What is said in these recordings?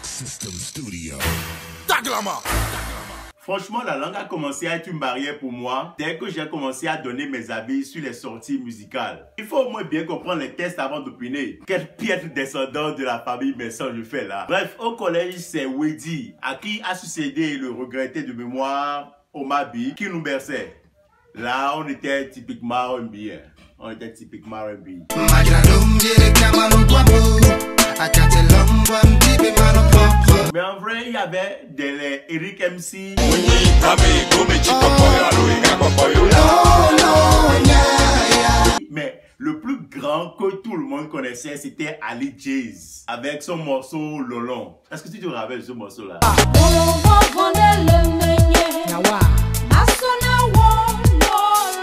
System Studio. Franchement, la langue a commencé à être une barrière pour moi dès que j'ai commencé à donner mes avis sur les sorties musicales. Il faut au moins bien comprendre les textes avant d'opiner. Quel piètre descendant de la famille Messon je fais là. Bref, au collège, c'est Weddy, à qui a succédé le regretté de mémoire Omabi, qui nous berçait. Là, on était typiquement R&B. On était typiquement R&B. Mais en vrai, il y avait des Eric MC. Mais le plus grand que tout le monde connaissait, c'était Ali Jazz, avec son morceau Lolon. Est-ce que tu te rappelles ce morceau-là?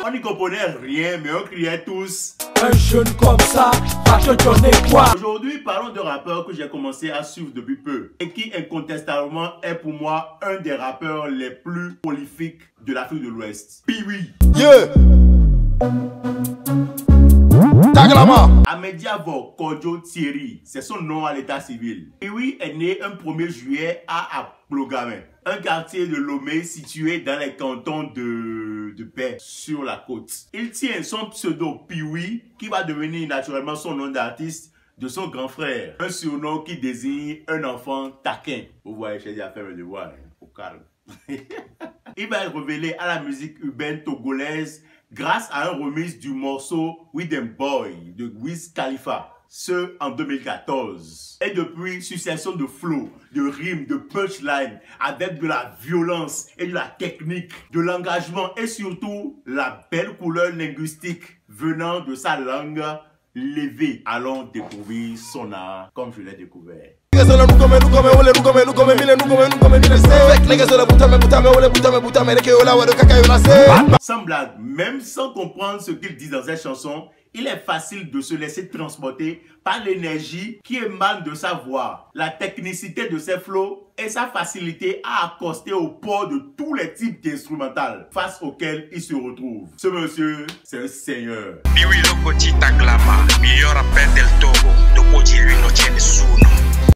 On n'y comprenait rien, mais on criait tous. Un jeune comme ça, va te donner quoi? Aujourd'hui, parlons de rappeurs que j'ai commencé à suivre depuis peu et qui incontestablement est pour moi un des rappeurs les plus prolifiques de l'Afrique de l'Ouest. Pee-Wee. Yeah. Amediavo Kodjo Thierry, c'est son nom à l'état civil. Pee-Wee est né un 1er juillet à Aplogamé, un quartier de Lomé situé dans les cantons de Paix sur la côte. Il tient son pseudo Pee-Wee, qui va devenir naturellement son nom d'artiste, de son grand frère. Un surnom qui désigne un enfant taquin. Vous voyez, j'ai déjà fait mes devoirs, au calme. Il va être révélé à la musique urbaine togolaise grâce à un remix du morceau With Them Boy de Wiz Khalifa, ce en 2014. Et depuis, succession de flows, de rimes, de punchline, avec de la violence et de la technique, de l'engagement et surtout la belle couleur linguistique venant de sa langue levée. Allons découvrir son art comme je l'ai découvert. Sans blague, même sans comprendre ce qu'il dit dans cette chanson, il est facile de se laisser transporter par l'énergie qui émane de sa voix, la technicité de ses flows et sa facilité à accoster au port de tous les types d'instrumentales face auxquels il se retrouve. Ce monsieur, c'est un seigneur.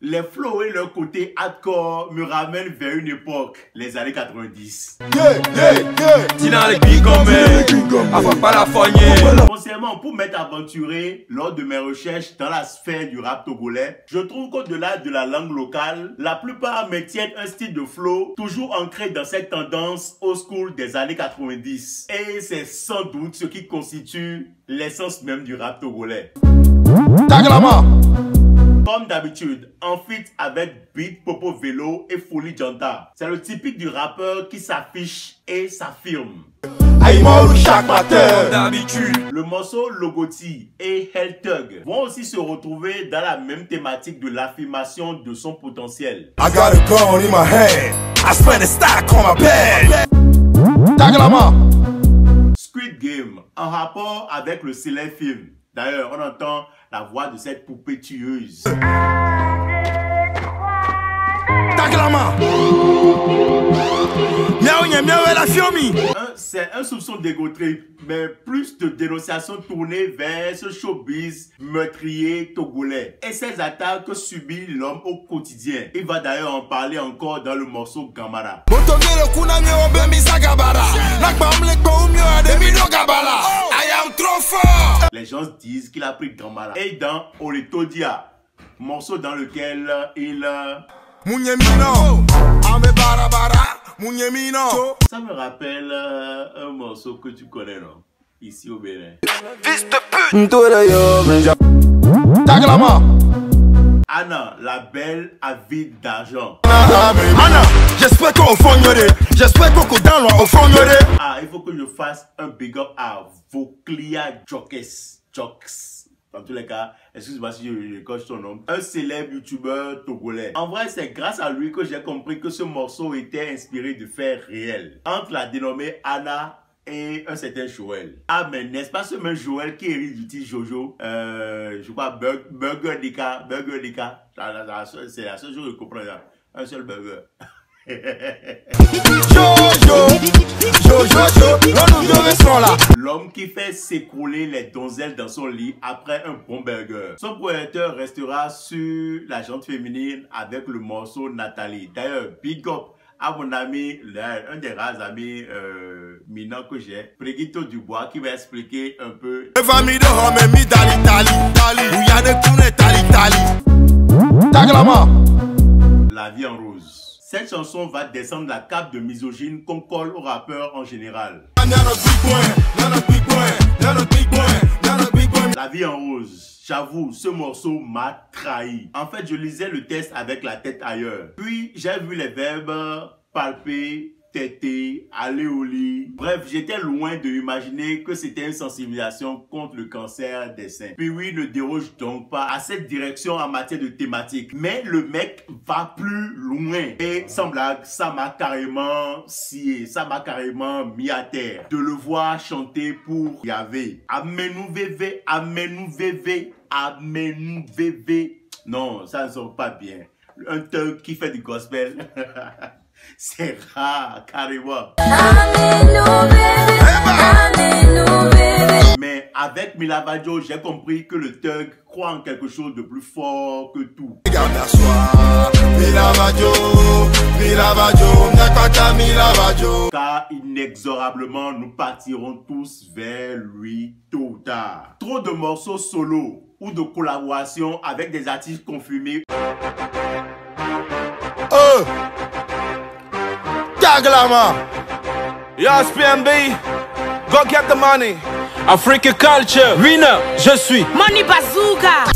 Les flows et leur côté hardcore me ramènent vers une époque, les années 90. Concernant, pour m'être aventuré lors de mes recherches dans la sphère du rap togolais, je trouve qu'au-delà de la langue locale, la plupart maintiennent un style de flow toujours ancré dans cette tendance old school des années 90. Et c'est sans doute ce qui constitue l'essence même du rap togolais. Comme d'habitude, en feat avec Beat, Popo Vélo et Folie Janta. C'est le typique du rappeur qui s'affiche et s'affirme. Le morceau Logoti et Hell Thug vont aussi se retrouver dans la même thématique de l'affirmation de son potentiel. Squid Game, en rapport avec le célèbre film. D'ailleurs, on entend la voix de cette poupée tueuse. C'est un soupçon d'égo trip, mais plus de dénonciation tournée vers ce showbiz meurtrier togolais et ces attaques que subit l'homme au quotidien. Il va d'ailleurs en parler encore dans le morceau Gamara. Les gens disent qu'il a pris Gamara. Et dans Oletodia, morceau dans lequel il... Ça me rappelle un morceau que tu connais, non? Ici au Bénin. Fils de pute! Anna, la belle avide d'argent. Anna, j'espère qu'au fond j'espère qu'au dans au fond Ah, il faut que je fasse un big up à Voclia Jokes. Dans tous les cas, excuse-moi si je coche son nom. Un célèbre youtubeur togolais. En vrai, c'est grâce à lui que j'ai compris que ce morceau était inspiré de faits réels. Entre la dénommée Anna et un certain Joël. Ah, mais n'est-ce pas ce même Joël qui hérite du petit Jojo? Je crois Burger Dika. C'est la seule chose que je comprends là. Un seul burger. L'homme qui fait s'écrouler les donzelles dans son lit après un bon burger. Son producteur restera sur la jante féminine avec le morceau Nathalie. D'ailleurs, big up à mon ami, un des rares amis minants que j'ai, Brigitte Dubois, qui va expliquer un peu la vie en rose. Cette chanson va descendre la cape de misogyne qu'on colle aux rappeurs en général. La vie en rose. J'avoue, ce morceau m'a trahi. En fait, je lisais le texte avec la tête ailleurs. Puis, j'ai vu les verbes palper, têter, aller au lit. Bref, j'étais loin de imaginer que c'était une sensibilisation contre le cancer des seins. Puis oui, ne déroge donc pas à cette direction en matière de thématique. Mais le mec va plus loin. Et sans blague, ça m'a carrément scié. Ça m'a carrément mis à terre. De le voir chanter pour Yahvé. Amène-nous vévé, amène-nous vévé, amène-nous vévé. Non, ça ne sonne pas bien. Un thug qui fait du gospel. C'est rare, carrément. Mais avec Mila Badjo, j'ai compris que le thug croit en quelque chose de plus fort que tout. Car inexorablement, nous partirons tous vers lui tôt ou tard. Trop de morceaux solo ou de collaboration avec des artistes confirmés. Taglama. Yes, PMB. Go get the money. Africa culture. Winner, je suis. Money bazooka.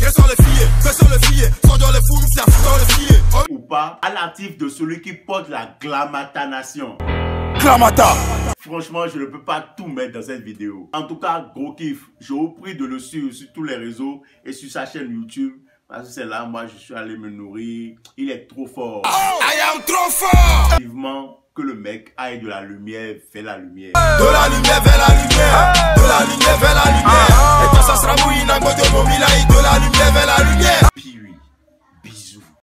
Ou pas, à l'actif de celui qui porte la Glamata Nation. Glamata. Franchement, je ne peux pas tout mettre dans cette vidéo. En tout cas, gros kiff. Je vous prie de le suivre sur tous les réseaux et sur sa chaîne YouTube. Parce que c'est là, moi, je suis allé me nourrir. Il est trop fort. Oh, I am trop fort. Vivement que le mec aille de la lumière vers la lumière. De la lumière vers la lumière. De la lumière vers la lumière.